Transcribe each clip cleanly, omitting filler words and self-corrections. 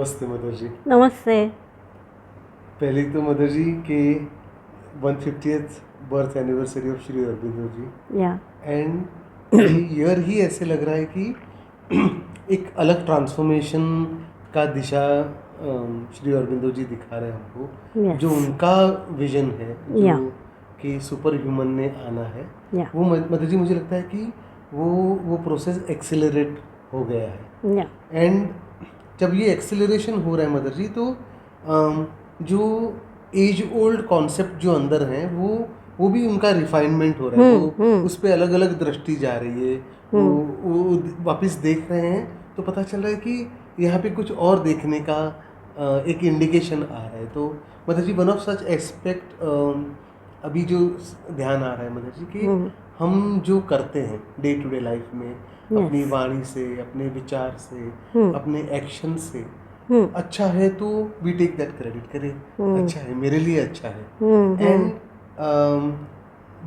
नमस्ते मदर जी। नमस्ते। पहले तो मदर जी के 150th birth anniversary of Shri Aurobindo ji. या एंड ये ईयर ही ऐसे लग रहा है कि एक अलग ट्रांसफॉर्मेशन का दिशा श्री अरबिंदो जी दिखा रहे हैं हमको। यस जो उनका विजन है, या जो कि सुपर ह्यूमन ने आना है, या वो मदर जी मुझे लगता है कि वो प्रोसेस एक्सेलरेट हो गया है। या एंड जब ये एक्सेलरेशन हो रहा है मदर जी, तो जो एज ओल्ड कॉन्सेप्ट जो अंदर हैं वो भी उनका रिफाइनमेंट हो रहा है। वो उस पर अलग अलग दृष्टि जा रही है। वो वापस देख रहे हैं तो पता चल रहा है कि यहाँ पे कुछ और देखने का एक इंडिकेशन आ रहा है। तो mother ji, one of such aspect अभी जो ध्यान आ रहा है मदर जी कि हम जो करते हैं डे टू डे लाइफ में, अपनी वाणी से, अपने विचार से, अपने एक्शन से, अच्छा है तो वी टेक दैट क्रेडिट, करें अच्छा है, मेरे लिए अच्छा है। एंड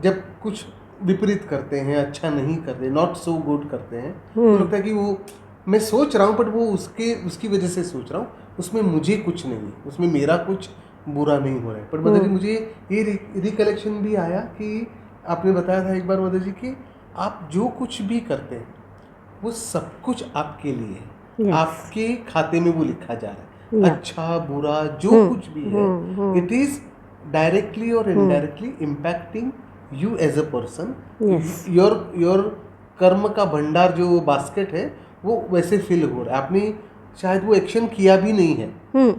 जब कुछ विपरीत करते हैं, अच्छा नहीं करते, नॉट सो गुड करते हैं, तो लगता है कि वो मैं सोच रहा हूँ बट वो उसकी वजह से सोच रहा हूँ, उसमें मुझे कुछ नहीं है, उसमें मेरा कुछ बुरा नहीं हो रहा है। पर मदर जी, मुझे ये रिकलेक्शन भी आया कि आपने बताया था एक बार मदर जी कि आप जो कुछ भी करते हैं वो सब कुछ आपके लिए है। आपके खाते में वो लिखा जा रहा है। अच्छा बुरा जो कुछ भी है, इट इज डायरेक्टली और indirectly impacting you as a person. Your कर्म का भंडार जो बास्केट है वो वैसे फिल हो रहा है। आपने शायद वो एक्शन किया भी नहीं है,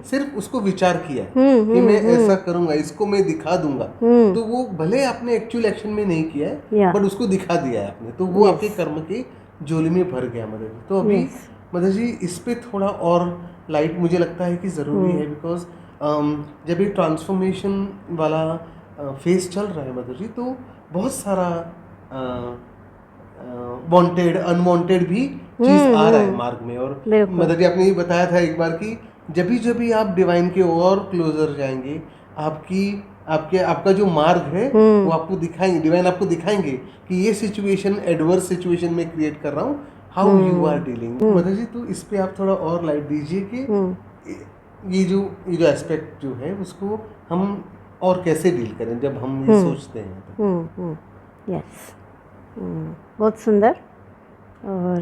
सिर्फ उसको विचार किया है कि मैं ऐसा करूंगा, इसको मैं दिखा दूंगा। तो वो भले आपने एक्चुअल एक्शन में नहीं किया है बट उसको दिखा दिया है आपने, तो वो आपके कर्म के झोली में भर गया मदर जी। तो अभी मदर जी इस पे थोड़ा और लाइट मुझे लगता है कि ज़रूरी है, बिकॉज जब ये ट्रांसफॉर्मेशन वाला फेज चल रहा है मदर जी, तो बहुत सारा वांटेड अनवांटेड भी चीज़ आ रहा है मार्ग में। और मदर जी, आपने ये बताया था एक बार कि जब भी आप डिवाइन के और क्लोजर जाएंगे, आपका जो मार्ग है वो आपको दिखाएंगे, डिवाइन आपको दिखाएंगे कि ये सिचुएशन एडवर्स सिचुएशन में क्रिएट कर रहा हूँ, how you are dealing. Mother ji, तो इस पे आप थोड़ा और लाइट दीजिए कि ये जो एस्पेक्ट जो है उसको हम और कैसे डील करें जब हम ये सोचते हैं तो। यस बहुत सुंदर। और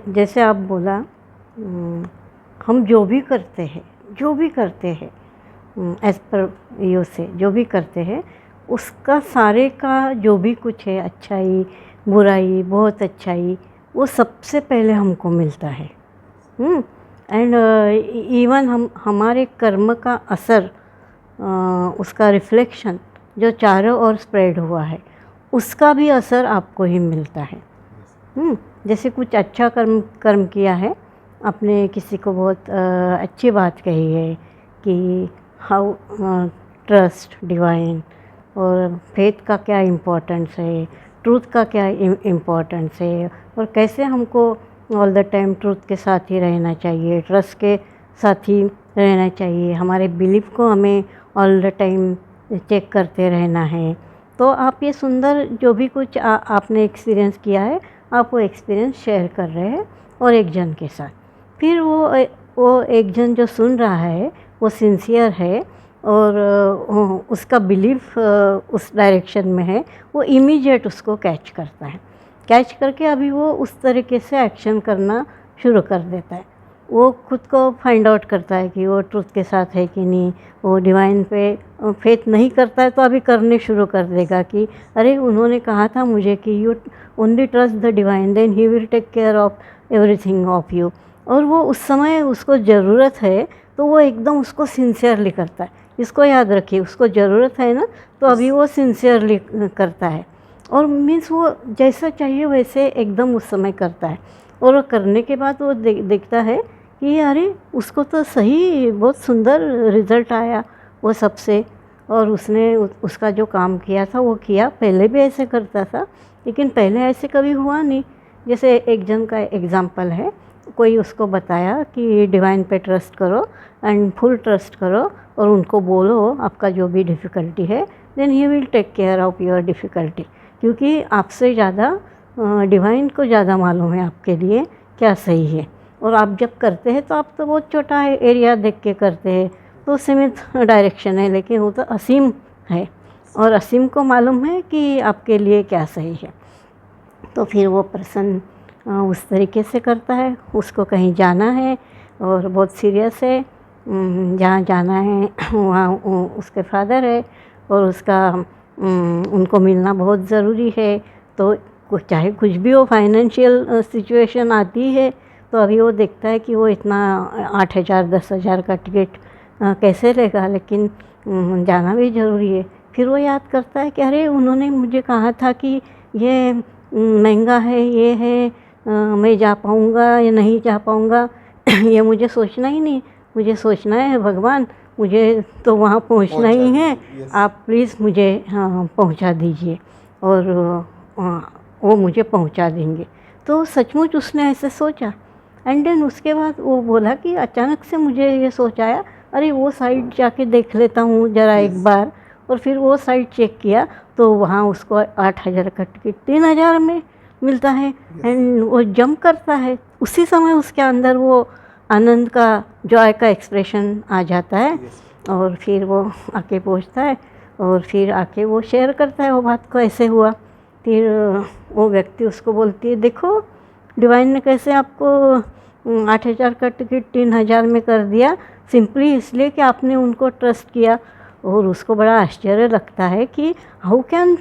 जैसे आप बोला, हम जो भी करते हैं एज पर यू से जो भी करते हैं, उसका सारे का जो भी कुछ है, अच्छाई बुराई, बहुत अच्छाई, वो सबसे पहले हमको मिलता है। एंड इवन हमारे कर्म का असर, उसका रिफ्लेक्शन जो चारों ओर स्प्रेड हुआ है, उसका भी असर आपको ही मिलता है। जैसे कुछ अच्छा कर्म किया है, आपने किसी को बहुत अच्छी बात कही है कि हाउ ट्रस्ट डिवाइन, और फेथ का क्या इम्पोर्टेंस है, ट्रूथ का क्या इम्पोर्टेंस है, और कैसे हमको ऑल द टाइम ट्रूथ के साथ ही रहना चाहिए, ट्रस्ट के साथ ही रहना चाहिए, हमारे बिलीफ को हमें ऑल द टाइम चेक करते रहना है। तो आप ये सुंदर जो भी कुछ आपने एक्सपीरियंस किया है, आप वो एक्सपीरियंस शेयर कर रहे हैं और एक जन के साथ। फिर वो एक जन जो सुन रहा है वो सिंसियर है और उसका बिलीफ उस डायरेक्शन में है, वो इमीडिएट उसको कैच करता है। कैच करके अभी वो उस तरीके से एक्शन करना शुरू कर देता है। वो खुद को फाइंड आउट करता है कि वो ट्रुथ के साथ है कि नहीं। वो डिवाइन पे फेथ नहीं करता है तो अभी करने शुरू कर देगा कि अरे उन्होंने कहा था मुझे कि you only trust the divine, then he will take care of everything of you. और वो उस समय उसको ज़रूरत है तो वो एकदम उसको सिंसियरली करता है। इसको याद रखिए, उसको ज़रूरत है ना, तो अभी वो सिंसियरली करता है। और मीन्स वो जैसा चाहिए वैसे एकदम उस समय करता है। और वो करने के बाद वो देखता है कि अरे उसको तो सही बहुत सुंदर रिज़ल्ट आया वो सबसे, और उसने उसका जो काम किया था वो किया। पहले भी ऐसे करता था लेकिन पहले ऐसे कभी हुआ नहीं। जैसे एक जन का एग्जांपल है, कोई उसको बताया कि डिवाइन पे ट्रस्ट करो एंड फुल ट्रस्ट करो और उनको बोलो आपका जो भी डिफ़िकल्टी है, then he will take care of your difficulty. क्योंकि आपसे ज़्यादा डिवाइन को ज़्यादा मालूम है आपके लिए क्या सही है। और आप जब करते हैं तो आप तो बहुत छोटा एरिया देख के करते हैं, तो सीमित डायरेक्शन है, लेकिन वो तो असीम है और असीम को मालूम है कि आपके लिए क्या सही है। तो फिर वो पर्सन उस तरीके से करता है। उसको कहीं जाना है और बहुत सीरियस है, जहाँ जाना है वहाँ उसके फादर है और उसका उनको मिलना बहुत ज़रूरी है। तो चाहे कुछ भी हो, फाइनेंशियल सिचुएशन आती है, तो अभी वो देखता है कि वो इतना 8,000 10,000 का टिकट कैसे लेगा, लेकिन जाना भी ज़रूरी है। फिर वो याद करता है कि अरे उन्होंने मुझे कहा था कि ये महंगा है, ये है, मैं जा पाऊँगा या नहीं जा पाऊँगा ये मुझे सोचना ही नहीं, मुझे सोचना है भगवान, मुझे तो वहाँ पहुँचना ही है, आप प्लीज़ मुझे पहुँचा दीजिए। और वो मुझे पहुँचा देंगे। तो सचमुच उसने ऐसे सोचा। एंड देन उसके बाद वो बोला कि अचानक से मुझे ये सोच आया, अरे वो साइड जाके देख लेता हूँ ज़रा एक बार। और फिर वो साइड चेक किया तो वहाँ उसको 8,000 का टिकट 3,000 में मिलता है। एंड वो जंप करता है। उसी समय उसके अंदर वो आनंद का, जॉय का एक्सप्रेशन आ जाता है। और फिर वो आके पहुँचता है और फिर आके वो शेयर करता है वो बात को, ऐसे हुआ। फिर वो व्यक्ति उसको बोलती है, देखो डिवाइन ने कैसे आपको 8,000 का टिकट 3,000 में कर दिया, सिंपली इसलिए कि आपने उनको ट्रस्ट किया। और उसको बड़ा आश्चर्य लगता है कि how can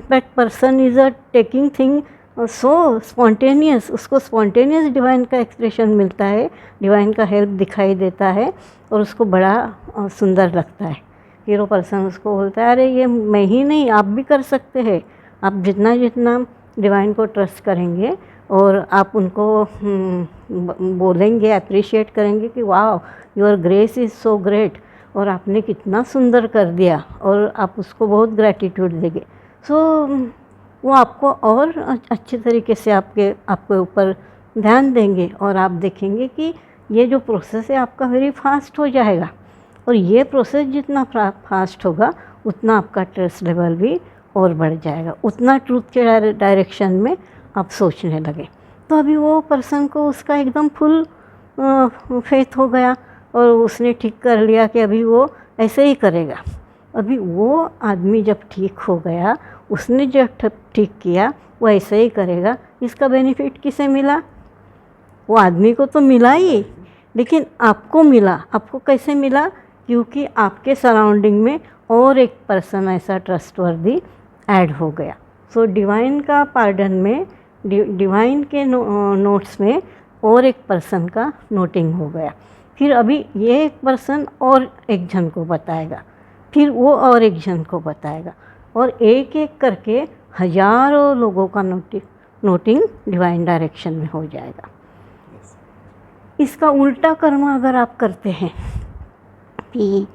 that person is a taking thing so spontaneous. उसको स्पॉन्टेनियस डिवाइन का एक्सप्रेशन मिलता है, डिवाइन का हेल्प दिखाई देता है और उसको बड़ा सुंदर लगता है। फिर वो पर्सन उसको बोलता है, अरे ये मैं ही नहीं, आप भी कर सकते हैं। आप जितना जितना डिवाइन को ट्रस्ट करेंगे और आप उनको बोलेंगे, अप्रिशिएट करेंगे कि वाह your grace is so great, और आपने कितना सुंदर कर दिया, और आप उसको बहुत ग्रैटिट्यूड देंगे। सो वो आपको और अच्छे तरीके से आपके ऊपर ध्यान देंगे और आप देखेंगे कि ये जो प्रोसेस है आपका वेरी फास्ट हो जाएगा। और ये प्रोसेस जितना फास्ट होगा उतना आपका ट्रस्ट लेवल भी और बढ़ जाएगा, उतना ट्रूथ के डायरेक्शन में आप सोचने लगे। तो अभी वो पर्सन को उसका एकदम फुल फेथ हो गया और उसने ठीक कर लिया कि अभी वो ऐसे ही करेगा। अभी वो आदमी जब ठीक हो गया, उसने जब ठीक किया वो ऐसे ही करेगा। इसका बेनिफिट किसे मिला? वो आदमी को तो मिला ही, लेकिन आपको मिला। आपको कैसे मिला? क्योंकि आपके सराउंडिंग में और एक पर्सन ऐसा ट्रस्टवर्दी ऐड हो गया। सो डिवाइन का पार्डन में, डिवाइन के नोट्स में और एक पर्सन का नोटिंग हो गया। फिर अभी ये एक पर्सन और एक जन को बताएगा, फिर वो और एक जन को बताएगा, और एक एक करके हजारों लोगों का नोटिंग डिवाइन डायरेक्शन में हो जाएगा। इसका उल्टा कर्म अगर आप करते हैं कि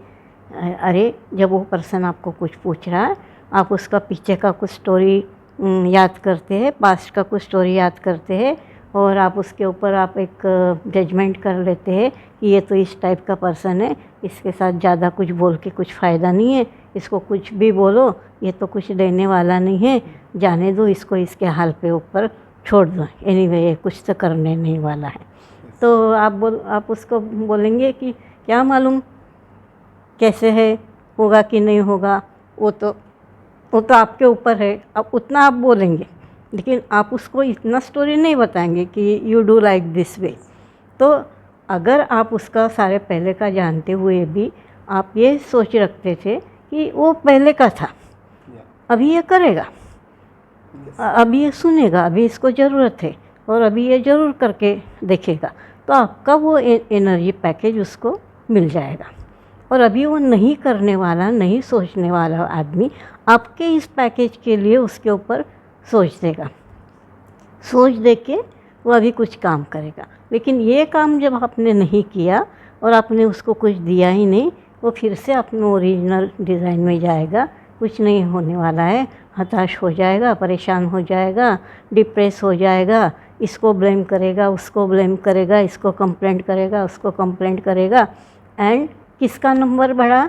अरे जब वो पर्सन आपको कुछ पूछ रहा है, आप उसका पीछे का कुछ स्टोरी याद करते हैं, पास्ट का कुछ स्टोरी याद करते हैं, और आप उसके ऊपर आप एक जजमेंट कर लेते हैं कि ये तो इस टाइप का पर्सन है, इसके साथ ज़्यादा कुछ बोल के कुछ फ़ायदा नहीं है, इसको कुछ भी बोलो ये तो कुछ देने वाला नहीं है, जाने दो इसको, इसके हाल पे ऊपर छोड़ दो, एनीवे ये कुछ तो करने नहीं वाला है। तो आप उसको बोलेंगे कि क्या मालूम कैसे है, होगा कि नहीं होगा, वो तो आपके ऊपर है। अब उतना आप बोलेंगे, लेकिन आप उसको इतना स्टोरी नहीं बताएंगे कि you do like this way. तो अगर आप उसका सारे पहले का जानते हुए भी आप ये सोच रखते थे कि वो पहले का था, अभी ये करेगा, अभी ये सुनेगा, अभी इसको ज़रूरत है और अभी ये ज़रूर करके देखेगा, तो आपका वो एनर्जी पैकेज उसको मिल जाएगा। और अभी वो नहीं करने वाला, नहीं सोचने वाला आदमी आपके इस पैकेज के लिए उसके ऊपर सोच देगा, सोच दे के वो अभी कुछ काम करेगा। लेकिन ये काम जब आपने नहीं किया और आपने उसको कुछ दिया ही नहीं, वो फिर से अपने ओरिजिनल डिज़ाइन में जाएगा, कुछ नहीं होने वाला है, हताश हो जाएगा, परेशान हो जाएगा, डिप्रेस हो जाएगा, इसको ब्लेम करेगा, उसको ब्लेम करेगा, इसको कंप्लेंट करेगा, उसको कंप्लेंट करेगा। एंड किसका नंबर बढ़ा?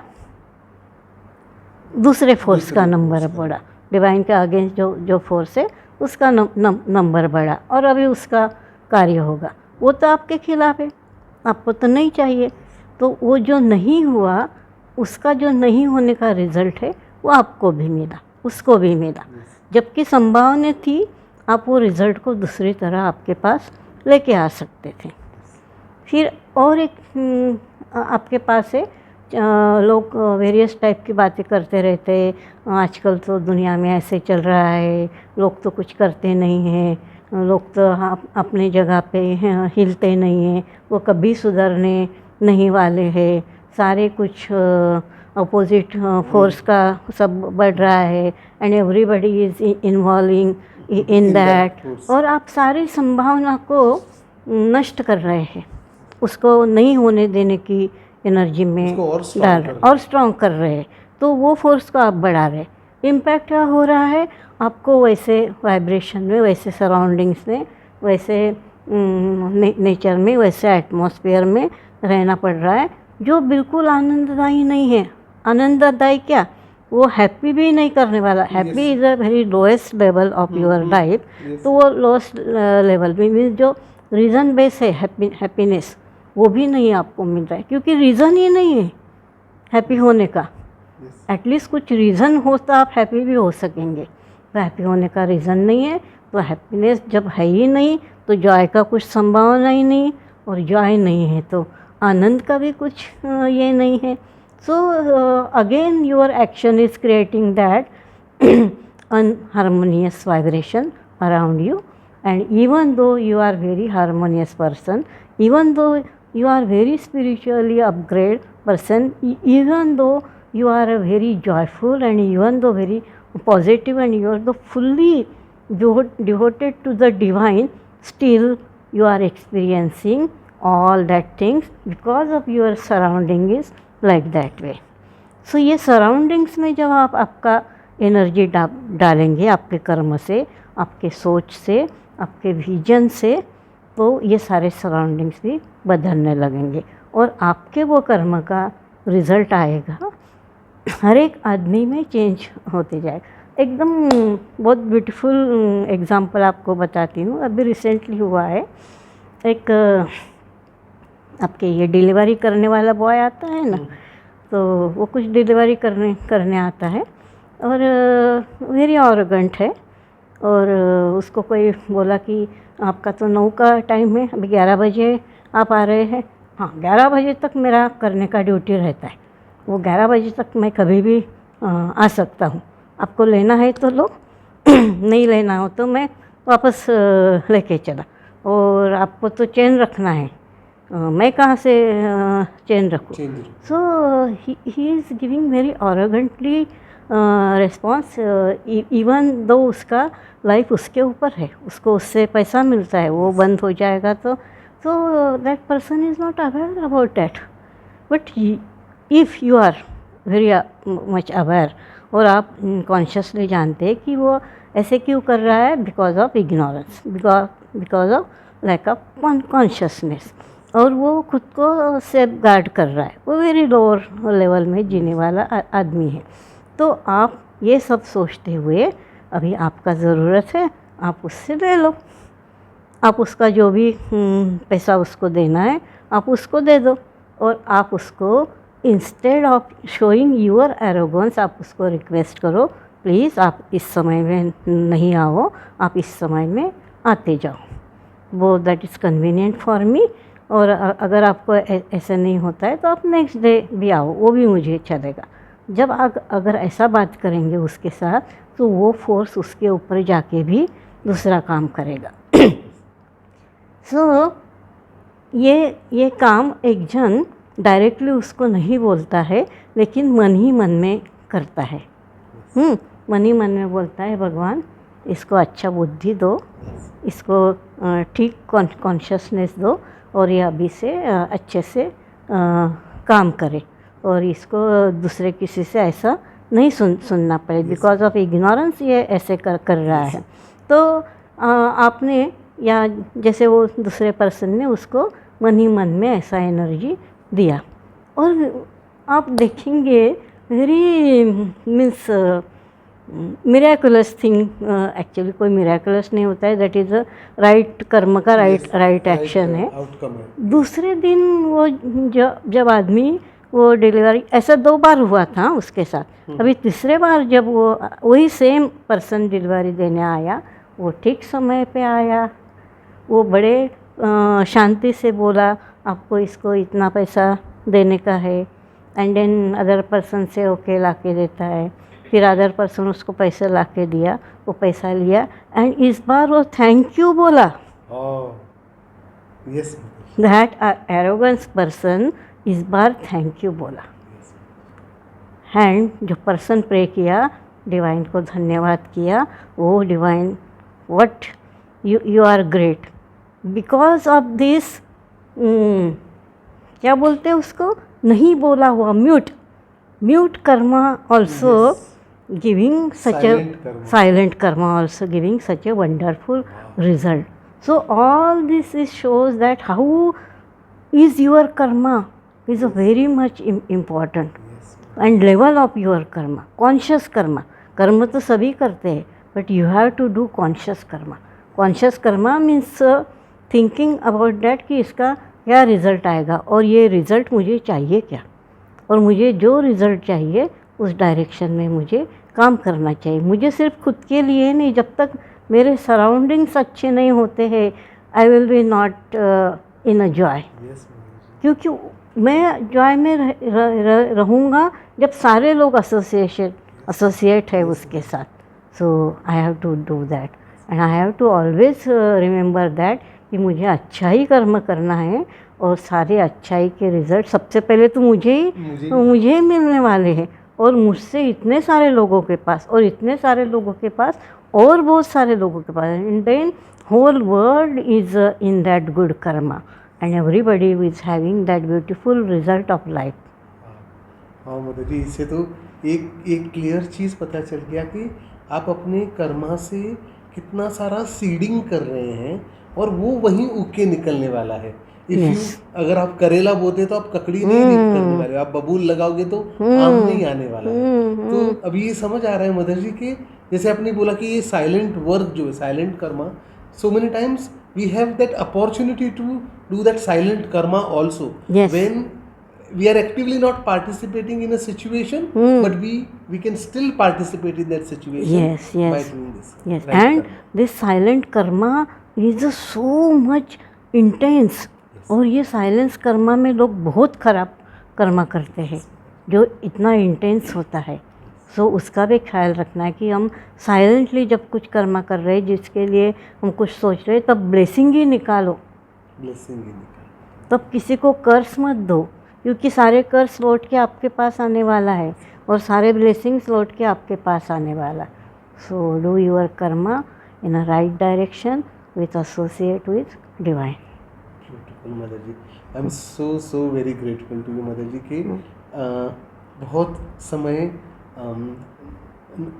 दूसरे फोर्स का नंबर बढ़ा। डिवाइन के अगेंस्ट जो फोर्स है उसका नंबर बढ़ा और अभी उसका कार्य होगा। वो तो आपके खिलाफ है, आपको तो नहीं चाहिए। तो वो जो नहीं हुआ, उसका जो नहीं होने का रिज़ल्ट है वो आपको भी मिला, उसको भी मिला। जबकि संभावना थी आप वो रिज़ल्ट को दूसरी तरह आपके पास लेके आ सकते थे। फिर और एक आपके पास है, लोग वेरियस टाइप की बातें करते रहते हैं, आजकल तो दुनिया में ऐसे चल रहा है, लोग तो कुछ करते नहीं हैं, लोग तो अपनी जगह पे हिलते नहीं हैं, वो कभी सुधरने नहीं वाले हैं, सारे कुछ अपोजिट फोर्स का सब बढ़ रहा है, and everybody is involving in that. और आप सारी संभावना को नष्ट कर रहे हैं, उसको नहीं होने देने की एनर्जी में उसको और strong डाल कर रहे रहे और स्ट्रॉन्ग कर रहे हैं। तो वो फोर्स को आप बढ़ा रहे, इम्पैक्ट क्या हो रहा है आपको, वैसे वाइब्रेशन में, वैसे सराउंडिंग्स में, वैसे नेचर में, वैसे एटमॉस्फेयर में रहना पड़ रहा है जो बिल्कुल आनंददायी नहीं है। आनंददायी क्या, वो हैप्पी भी नहीं करने वाला। Happy is a very lowest level of your life. तो वो लोएस्ट लेवल में मीन्स जो रीज़न बेस है हैप्पीनेस, वो भी नहीं आपको मिल रहा है, क्योंकि रीज़न ही नहीं है हैप्पी होने का। एटलीस्ट कुछ रीज़न हो तो आप हैप्पी भी हो सकेंगे, तो हैप्पी होने का रीज़न नहीं है। तो हैप्पीनेस जब है ही नहीं तो जॉय का कुछ संभावना ही नहीं, और जॉय नहीं है तो आनंद का भी कुछ ये नहीं है। So again your action is creating that unharmonious vibration around you. And even though you are very harmonious person, even though you are very spiritually upgrade person, even though you are a very joyful and even though very positive and you are the fully devoted to the divine, still you are experiencing all that things because of your surrounding is like that way. So ये surroundings में जब आप आपका energy डालेंगे, आपके कर्म से, आपके सोच से, आपके विजन से, तो ये सारे सराउंडिंग्स भी बदलने लगेंगे और आपके वो कर्म का रिज़ल्ट आएगा, हर एक आदमी में चेंज होते जाएगा। एकदम बहुत ब्यूटीफुल एग्जांपल आपको बताती हूँ। अभी रिसेंटली हुआ है, एक आपके ये डिलीवरी करने वाला बॉय आता है ना, तो वो कुछ डिलीवरी करने आता है और वेरी ऑरोगेंट है। और उसको कोई बोला कि आपका तो 9 का टाइम है, अभी 11 बजे आप आ रहे हैं। हाँ, 11 बजे तक मेरा करने का ड्यूटी रहता है, वो 11 बजे तक मैं कभी भी आ सकता हूँ, आपको लेना है तो लो, नहीं लेना हो तो मैं वापस लेके चला। और आपको तो चेन रखना है, मैं कहाँ से चेन रखूँ। So he is giving very arrogantly response, even though उसका लाइफ उसके ऊपर है, उसको उससे पैसा मिलता है, वो बंद हो जाएगा तो that person is not aware about that. But if you are very much aware और आप कॉन्शियसली जानते हैं कि वो ऐसे क्यों कर रहा है, because of ignorance, because of lack of consciousness, और वो खुद को सेफ गार्ड कर रहा है, वो वेरी लोअर लेवल में जीने वाला आदमी है। तो आप ये सब सोचते हुए, अभी आपका ज़रूरत है, आप उससे ले लो, आप उसका जो भी पैसा उसको देना है आप उसको दे दो, और आप उसको instead of showing your arrogance आप उसको रिक्वेस्ट करो, प्लीज़ आप इस समय में नहीं आओ, आप इस समय में आते जाओ, वो that is convenient for me. और अगर आपको ऐसा नहीं होता है तो आप नेक्स्ट डे भी आओ, वो भी मुझे चलेगा। जब अगर ऐसा बात करेंगे उसके साथ, तो वो फोर्स उसके ऊपर जाके भी दूसरा काम करेगा। सो ये काम एक जन डायरेक्टली उसको नहीं बोलता है, लेकिन मन ही मन में करता है। मन ही मन में बोलता है, भगवान इसको अच्छा बुद्धि दो, इसको ठीक कॉन्शियसनेस दो, और ये अभी से अच्छे से काम करे, और इसको दूसरे किसी से ऐसा नहीं सुनना पड़े, बिकॉज ऑफ इग्नोरेंस ये ऐसे कर रहा है। तो आपने, या जैसे वो दूसरे पर्सन ने उसको मन ही मन में ऐसा एनर्जी दिया, और आप देखेंगे very means miraculous thing, actually कोई मिराकुलस नहीं होता है, दैट इज़ अ राइट कर्म का राइट एक्शन है। आउटकम है। दूसरे दिन वो जब आदमी वो डिलीवरी, ऐसा 2 बार हुआ था उसके साथ। अभी तीसरे बार जब वो वही सेम पर्सन डिलीवरी देने आया, वो ठीक समय पे आया, वो बड़े शांति से बोला आपको इसको इतना पैसा देने का है, एंड देन अदर पर्सन से ओके ला के देता है, फिर अदर पर्सन उसको पैसा ला के दिया, वो पैसा लिया, एंड इस बार वो थैंक यू बोला। यस, दैट एरोगेंस पर्सन इस बार थैंक यू बोला, एंड जो पर्सन प्रे किया, डिवाइन को धन्यवाद किया, वो divine what you are great because of this, क्या बोलते हैं उसको, नहीं बोला हुआ mute karma also giving such a silent karma also giving such a wonderful result. So all this is shows that how is your karma is a very much important and level of your karma, conscious karma. कर्म तो सभी करते हैं, but you have to do conscious karma. Conscious karma means thinking about that कि इसका क्या result आएगा और ये रिज़ल्ट मुझे चाहिए क्या, और मुझे जो रिज़ल्ट चाहिए उस डायरेक्शन में मुझे काम करना चाहिए। मुझे सिर्फ खुद के लिए नहीं, जब तक मेरे सराउंडिंग्स अच्छे नहीं होते हैं, I will be not in a joy. क्योंकि मैं जॉय में रहूँगा जब सारे लोग एसोसिएट है उसके साथ। So I have to do that and I have to always remember that कि मुझे अच्छा ही कर्म करना है, और सारे अच्छाई के रिज़ल्ट सबसे पहले तो मुझे ही मिलने वाले हैं, और मुझसे इतने सारे लोगों के पास, और इतने सारे लोगों के पास, और बहुत सारे लोगों के पास, and then whole world is in that good karma and everybody is having that beautiful result of life. हाँ मदर जी, इससे तो एक क्लियर चीज़ पता चल गया कि आप अपने कर्मा से कितना सारा सीडिंग कर रहे हैं, और वो वहीं उग निकलने वाला है। अगर आप करेला बोते तो आप ककड़ी नहीं करने वाले, आप बबूल लगाओगे तो आम नहीं आने वाला है। तो अभी ये समझ आ रहा है मदर जी कि जैसे आपने बोला कि ये साइलेंट वर्क जो है, silent karma, so many times we have that opportunity to do that silent karma also when we are actively not participating in a situation, but we can still participate in that situation by doing this. Yes, right, and this silent karma is so much intense. और ये silence Karma में लोग बहुत खराब कर्मा करते हैं जो इतना इंटेंस होता है। सो उसका भी ख्याल रखना है कि हम साइलेंटली जब कुछ कर्मा कर रहे हैं, जिसके लिए हम कुछ सोच रहे हैं, तब ब्लेसिंग ही निकालो, तब किसी को कर्स मत दो, क्योंकि सारे कर्स लौट के आपके पास आने वाला है, और सारे ब्लेसिंग्स लौट के आपके पास आने वाला। So do your karma in a right direction with associate with divine. Beautiful Mother ji, I am so very grateful to you Mother ji कि बहुत समय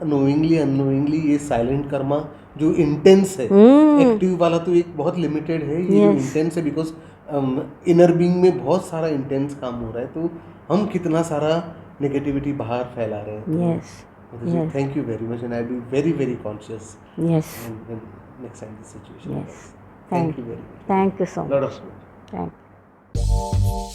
नोइंगली अननोइंगली ये साइलेंट कर्मा जो इंटेंस है, एक्टिव वाला तो एक बहुत लिमिटेड है, ये जो इंटेंस है, बिकॉज इनर बीइंग में बहुत सारा इंटेंस काम हो रहा है, तो हम कितना सारा नेगेटिविटी बाहर फैला रहे हैं। Thank you very much and I be very very conscious next time this situation. Thank you very much. Thank you so much. Lot of Thank you.